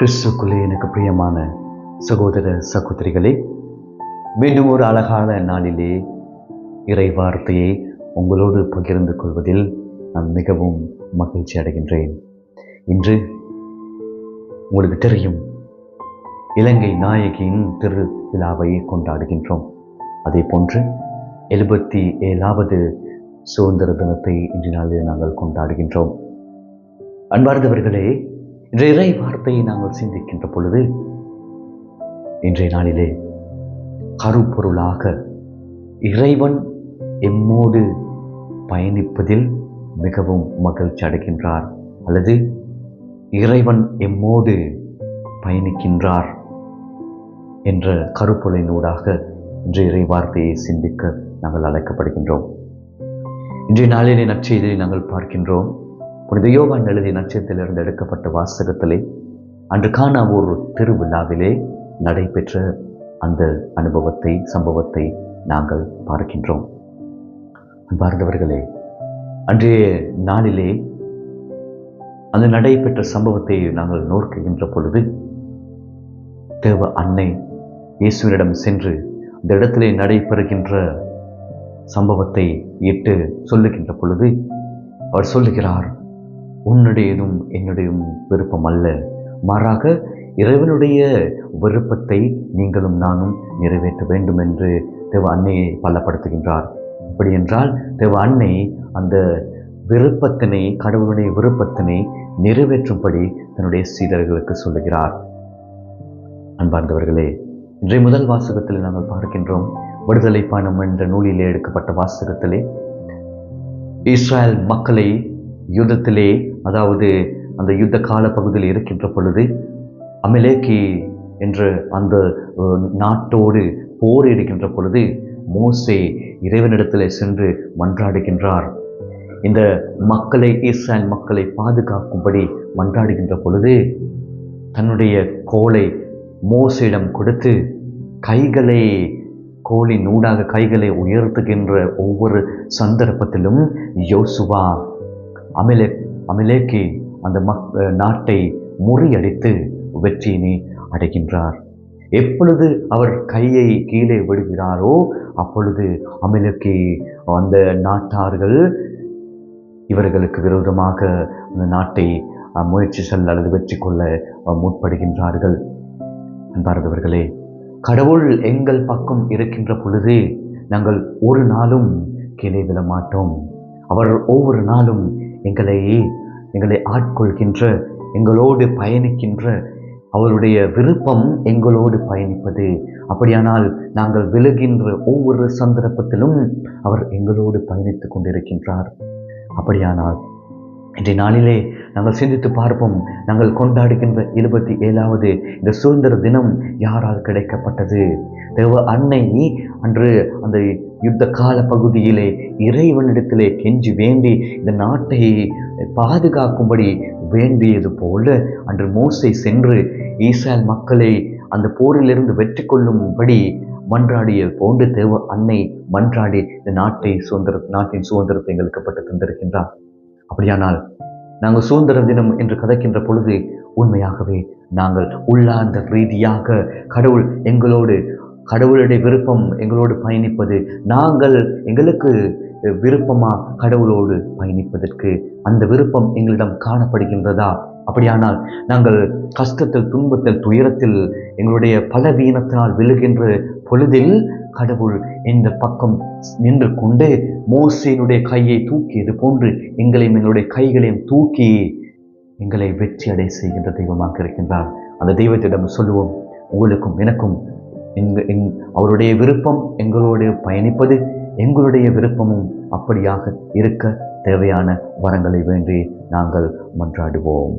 கிறிஸ்துக்குள்ளே எனக்கு பிரியமான சகோதர சகோதரிகளே, மீண்டும் ஒரு அழகான நாளிலே இறை வார்த்தையை உங்களோடு பகிர்ந்து கொள்வதில் நான் மிகவும் மகிழ்ச்சி அடைகின்றேன். இன்று உங்களுக்கு தெரியும், இலங்கை நாயகியின் திருவிழாவை கொண்டாடுகின்றோம். அதே போன்று 77வது சுதந்திர தினத்தை இன்றைய நாளில் நாங்கள் கொண்டாடுகின்றோம். அன்பார்ந்தவர்களே, இன்றைய இறை வார்த்தையை நாங்கள் சிந்திக்கின்ற பொழுது இன்றைய நாளிலே கருப்பொருளாக இறைவன் எம்மோடு பயணிப்பதில் மிகவும் மகிழ்ச்சி அடைகின்றார், அல்லது இறைவன் எம்மோடு பயணிக்கின்றார் என்ற கருப்பொருளினூடாக இன்றைய இறை வார்த்தையை சிந்திக்க நாங்கள் அழைக்கப்படுகின்றோம். இன்றைய நாளிலே நற்செய்தியை நாங்கள் பார்க்கின்றோம். புனித யோவான் எழுதிய நற்செய்தியிலிருந்து எடுக்கப்பட்ட வாசகத்திலே அன்று கானா ஒரு திருவிழாவிலே நடைபெற்ற அந்த சம்பவத்தை நாங்கள் பார்க்கின்றோம். அன்பார்ந்தவர்களே, அன்றைய நாளிலே அந்த நடைபெற்ற சம்பவத்தை நாங்கள் நோக்குகின்ற பொழுது தேவ அன்னை இயேசுவினிடம் சென்று இந்த இடத்திலே நடைபெறுகின்ற சம்பவத்தை இட்டு சொல்லுகின்ற பொழுது அவர் சொல்லுகிறார், உன்னுடையதும் என்னுடையும் விருப்பம் அல்ல, மாறாக இறைவனுடைய விருப்பத்தை நீங்களும் நானும் நிறைவேற்ற வேண்டும் என்று தேவ அன்னையை பலப்படுத்துகின்றார். அப்படி என்றால் தேவ அன்னை அந்த விருப்பத்தினை, கடவுளுடைய விருப்பத்தினை நிறைவேற்றும்படி தன்னுடைய சீடர்களுக்கு சொல்லுகிறார். அன்பார்ந்தவர்களே, இன்றைய முதல் வாசகத்தில் நாங்கள் பார்க்கின்றோம். விடுதலை பயணம் என்ற நூலிலே எடுக்கப்பட்ட வாசகத்திலே இஸ்ராயல் மக்களை யுத்தத்திலே, அதாவது அந்த யுத்த கால பகுதியில் இருக்கின்ற பொழுது அமலேக்கி என்ற அந்த நாட்டோடு போரிடுகின்ற பொழுது மோசே இறைவனிடத்திலே சென்று மன்றாடுகின்றார். இந்த மக்களை, இஸ்ராயல் மக்களை பாதுகாக்கும்படி மன்றாடுகின்ற பொழுது தன்னுடைய கோலை மோசேயிடம் கொடுத்து கோலின் ஊடாக கைகளை உயர்த்துகின்ற ஒவ்வொரு சந்தர்ப்பத்திலும் யோசுவா அமலேக்கி அந்த நாட்டை முறியடித்து வெற்றியினை அடைகின்றார். எப்பொழுது அவர் கையை கீழே விடுகிறாரோ அப்பொழுது அமலேக்கி அந்த நாட்டார்கள் இவர்களுக்கு விரோதமாக அந்த நாட்டை முயற்சி செல்ல அல்லது வெற்றி கொள்ள முற்படுகின்றார்கள். அன்பார்ந்தவர்களே, கடவுள் எங்கள் பக்கம் இருக்கின்ற பொழுது நாங்கள் ஒரு நாளும் கீழே விழ மாட்டோம். அவர் ஒவ்வொரு நாளும் எங்களை ஆட்கொள்கின்ற, எங்களோடு பயணிக்கின்ற, அவருடைய விருப்பம் எங்களோடு பயணிப்பது. அப்படியானால் நாங்கள் விழுகின்ற ஒவ்வொரு சந்தர்ப்பத்திலும் அவர் எங்களோடு பயணித்துக் கொண்டிருக்கின்றார். அப்படியானால் இன்றைய நாளிலே நாங்கள் சிந்தித்து பார்ப்போம். நாங்கள் கொண்டாடுகின்ற 77வது இந்த சுதந்திர தினம் யாரால் கிடைக்கப்பட்டது? தேவ அன்னை அன்று அந்த யுத்த கால பகுதியிலே இறைவனிடத்திலே கெஞ்சி வேண்டி இந்த நாட்டை பாதுகாக்கும்படி வேண்டியது போல அன்று மோசே சென்று இஸ்ராயல் மக்களை அந்த போரிலிருந்து வெற்றி கொள்ளும்படி மன்றாடிய போன்று தேவ அன்னை மன்றாடி இந்த நாட்டின் சுதந்திரத்தை எங்களுக்கு பட்டு தந்திருக்கின்றார். அப்படியானால் நாங்கள் சுதந்திர தினம் என்று கதைக்கின்ற பொழுது உண்மையாகவே நாங்கள் உள்ளார்ந்த ரீதியாக கடவுளுடைய விருப்பம் எங்களோடு பயணிப்பது, நாங்கள் எங்களுக்கு விருப்பமா கடவுளோடு பயணிப்பதற்கு அந்த விருப்பம் எங்களிடம் காணப்படுகின்றதா? அப்படியானால் நாங்கள் கஷ்டத்தில், துன்பத்தில், துயரத்தில், எங்களுடைய பலவீனத்தினால் விழுகின்ற பொழுதில் கடவுள் இந்த பக்கம் நின்று கொண்டு மோசேயினுடைய கையை தூக்கியது போன்று எங்களுடைய கைகளையும் தூக்கி எங்களை வெற்றி அடை செய்கின்ற தெய்வமாக இருக்கின்றார். அந்த தெய்வத்திடம் சொல்லுவோம், உங்களுக்கும் எனக்கும் அவருடைய விருப்பம் எங்களோடு பயணிப்பது, எங்களுடைய விருப்பமும் அப்படியாக இருக்க தேவையான வரங்களை வேண்டி நாங்கள் மன்றாடுவோம்.